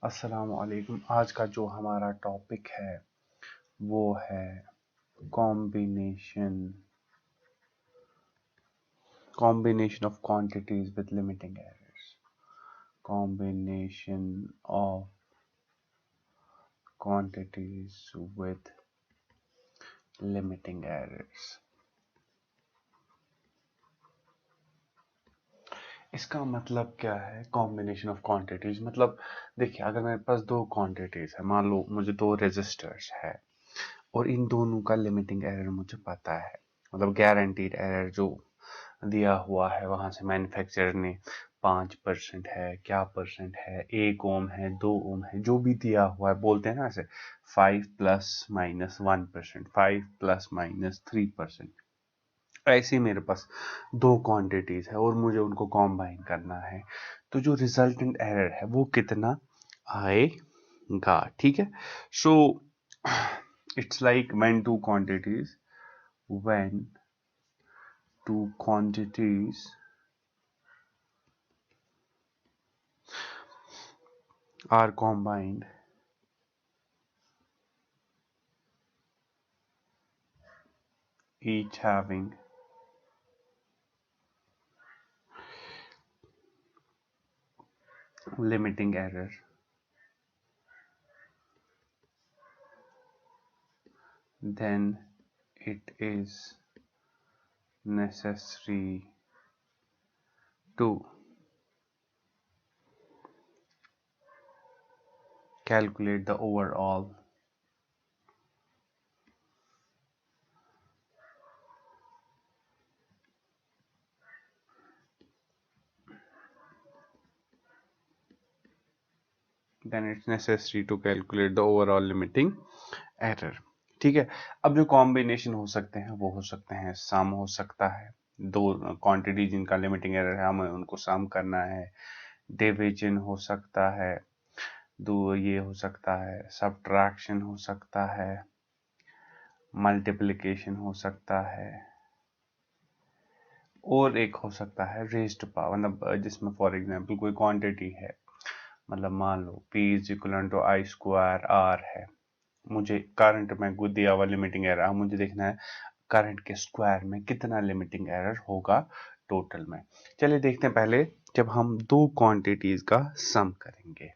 अस्सलाम वालेकुम। आज का जो हमारा टॉपिक है वो है combination of quantities with limiting errors. Combination of quantities with limiting errors. इसका मतलब क्या है? कॉम्बिनेशन ऑफ क्वांटिटीज मतलब देखिए, अगर मेरे पास दो क्वांटिटीज है, मान लो मुझे दो रेजिस्टर्स है और इन दोनों का लिमिटिंग एरर मुझे पता है, मतलब गारंटीड एरर जो दिया हुआ है वहां से मैन्युफैक्चरर ने 5% है, क्या परसेंट है, 1 ओम है, 2 ओम है, जो भी दिया हुआ है, बोलते हैं ना ऐसे 5 ± 1%, 5 ± 3%। ऐसे ही मेरे पास दो क्वांटिटीज है और मुझे उनको कॉम्बाइन करना है, तो जो रिजल्टेंट एरर है वो कितना आएगा? ठीक है। So it's like when two quantities are combined, each having limiting error, then it is necessary to calculate the overall limiting error। ठीक है। अब जो कॉम्बिनेशन हो सकते हैं वो हो सकते हैं, सम हो सकता है, दो क्वांटिटी जिनका लिमिटिंग एरर है हमें उनको सम करना है, डिवीजन हो सकता है, दो ये हो सकता है, सब्ट्रैक्शन हो सकता है, मल्टीप्लिकेशन हो सकता है, और एक हो सकता है रेज्ड पावर, मतलब जिसमें फॉर एग्जांपल कोई क्वांटिटी है, मतलब मान लो P = I² R है, मुझे करंट में दिया हुआ लिमिटिंग एरर, मुझे देखना है करंट के स्क्वायर में कितना लिमिटिंग एरर होगा टोटल में। चलिए देखते हैं पहले जब हम दो क्वांटिटीज का सम करेंगे।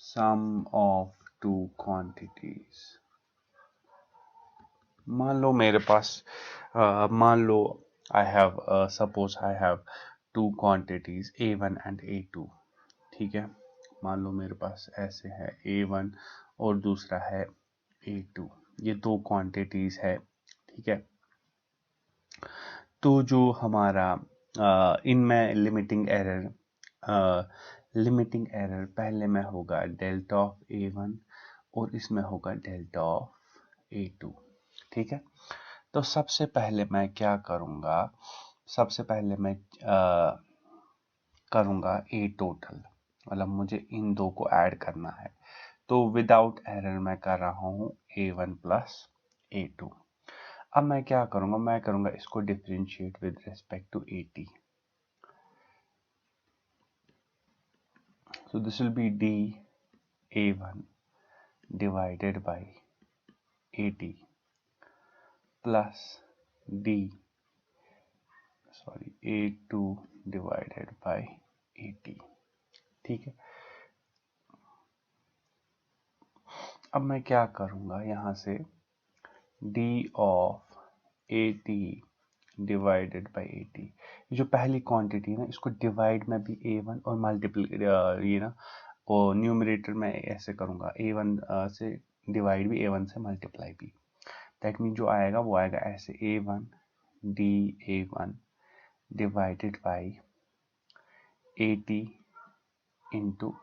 सम ऑफ टू क्वांटिटीज, मान लो मेरे पास मान लो suppose I have two quantities A1 and A2। ठीक है, मान लो मेरे पास ऐसे है A1 और दूसरा है A2, ये दो क्वांटिटीज है। ठीक है, तो जो हमारा इनमें लिमिटिंग एरर पहले में होगा डेल्टा ऑफ A1 और इसमें होगा डेल्टा ऑफ A2। ठीक है, तो सबसे पहले मैं क्या करूंगा, सबसे पहले मैं करूंगा A टोटल, मतलब मुझे इन दो को ऐड करना है, तो विदाउट एरर मैं कर रहा हूं A1 + A2। अब मैं क्या करूंगा, मैं करूंगा इसको differentiate with respect to AT, so this will be dA1 divided by AT plus A2 divided by AT। ठीक है, अब मैं क्या करूंगा, यहां से d of AT divided by AT, जो पहली क्वांटिटी है ना, इसको डिवाइड में भी A1 और मल्टीप्लाई ये ना, और न्यूमरेटर में ऐसे करूंगा A1 से डिवाइड भी, A1 से मल्टीप्लाई भी, दैट मीन जो आएगा वो आएगा ऐसे A1 dA1 divided by AT into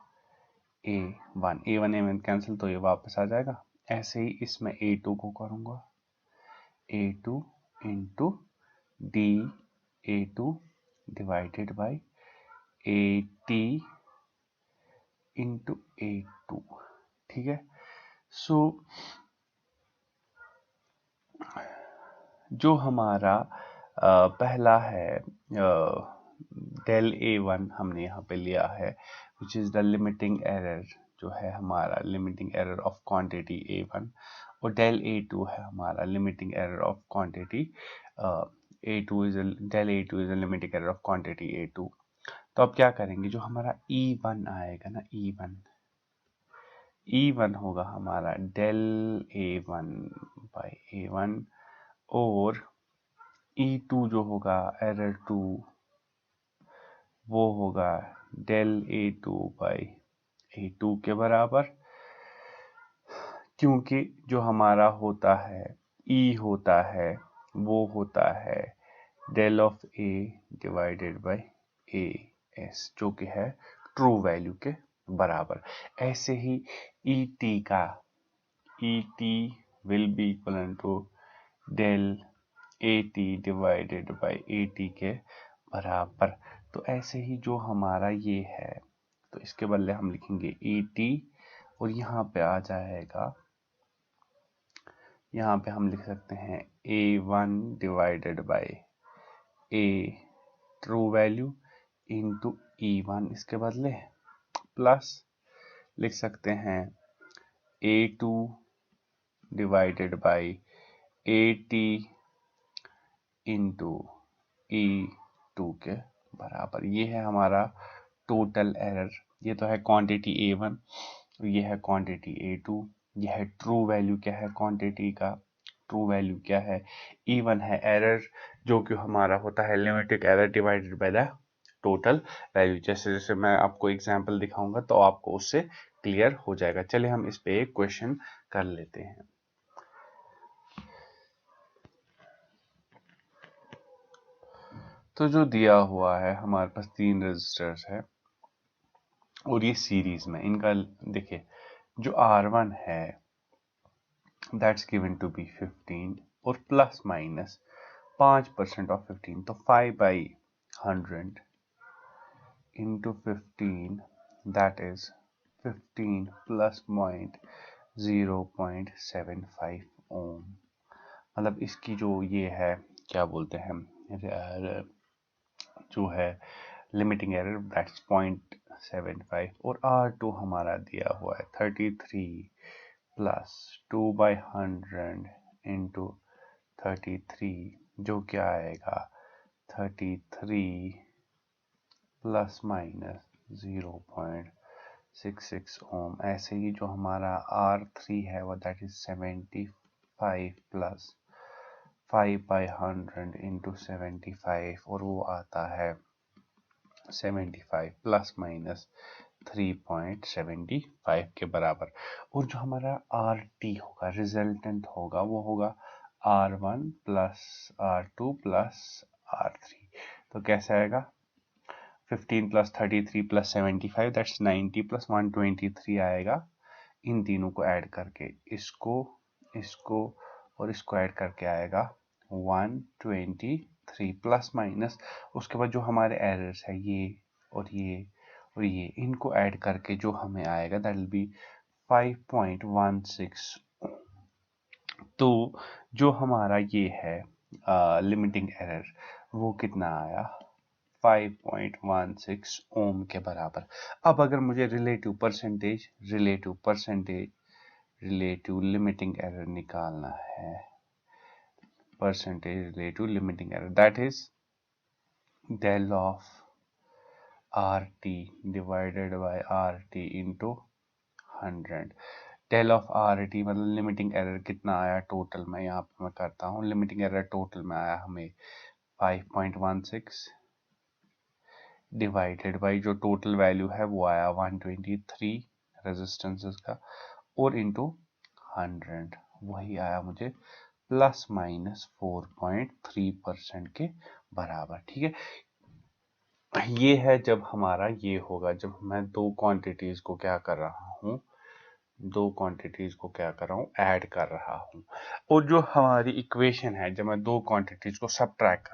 A1 cancel, तो ये वापस आ जाएगा। ऐसे ही इसमें A2 को करूंगा, A2 into dA2 divided by AT into A2। ठीक है, सो जो हमारा पहला है डेल A1 हमने यहाँ पे लिया है, which is the limiting error, जो है हमारा limiting error of quantity A1, और डेल A2 है हमारा limiting error of quantity del A2 is a limiting error of quantity A2। तो अब क्या करेंगे, जो हमारा E1 आएगा ना, E1 होगा हमारा डेल A1 बाई A1, और E2 जो होगा एरर 2, वो होगा डेल A2 बाई A2 के बराबर, क्योंकि जो हमारा होता है E होता है वो होता है del of A divided by AS, जो कि है ट्रू वैल्यू के बराबर। ऐसे ही ET will be equal to del AT divided by AT के बराबर। तो ऐसे ही जो हमारा ये है, तो इसके बदले हम लिखेंगे ET, और यहाँ पे आ जाएगा, यहाँ पे हम लिख सकते हैं A1 divided by A true value into E1, इसके बदले प्लस लिख सकते हैं A2 divided by AT into E2 के बराबर। ये है हमारा टोटल एरर। ये तो है क्वांटिटी A1, ये है क्वांटिटी A2, ये है ट्रू वैल्यू क्या है क्वांटिटी का, ट्रू वैल्यू क्या है E1 है एरर, जो कि हमारा होता है limited error divided by the total value. जैसे जैसे मैं आपको एग्जांपल दिखाऊंगा तो आपको उससे क्लियर हो जाएगा। चलिए हम इस पे एक क्वेश्चन कर लेते हैं। तो जो दिया हुआ है हमारे पास 3 रजिस्टर्स है और ये सीरीज में, इनका देखिए जो R1 है दैट्स गिवन टू बी 15 और प्लस माइनस 5% ऑफ 15, तो 5/100 into 15, that is 15 plus 0.75 ओम। मतलब इसकी जो ये है क्या बोलते हैं, जो है लिमिटिंग एरर, दैट्स 0.75, और R2 हमारा दिया हुआ है 33 प्लस 2/100 इंटू 33, जो क्या आएगा 33 प्लस माइनस 0.66 ओम। ऐसे ही जो हमारा R3 है वो दैट इज 75 प्लस 5/100 इंटू 75, और वो आता है 75 प्लस माइनस 3.75 के बराबर। और जो हमारा RT होगा, रिजल्टेंट होगा, वो होगा R1 plus R2 plus R3। तो कैसे आएगा 15 प्लस 33 प्लस 75, दैट्स 90 प्लस 123 आएगा। इन तीनों को ऐड करके इसको और इसको ऐड करके आएगा 123 प्लस माइनस, उसके बाद जो हमारे एरर्स है ये और ये और ये, इनको ऐड करके जो हमें आएगा दैट विल बी 5.16। तो जो हमारा ये है लिमिटिंग एरर, वो कितना आया 5.16 ओम के बराबर। अब अगर मुझे रिलेटिव लिमिटिंग एरर निकालना है, percentage relative limiting error, that is del of RT divided by RT into 100। Del of RT मतलब लिमिटिंग एरर कितना आया टोटल में, यहाँ पे मैं करता हूँ, लिमिटिंग एरर टोटल में आया हमें 5.16 डिवाइडेड बाई जो टोटल वैल्यू है वो आया 123 रेजिस्टेंसेस का, और इंटू 100, वही आया मुझे प्लस माइनस 4.3% के बराबर। ठीक है, ये है जब हमारा ये होगा, जब मैं दो क्वांटिटीज को क्या कर रहा हूँ, ऐड कर रहा हूँ। और जो हमारी इक्वेशन है, जब मैं दो क्वांटिटीज को सबट्रैक्ट कर रहा हूँ,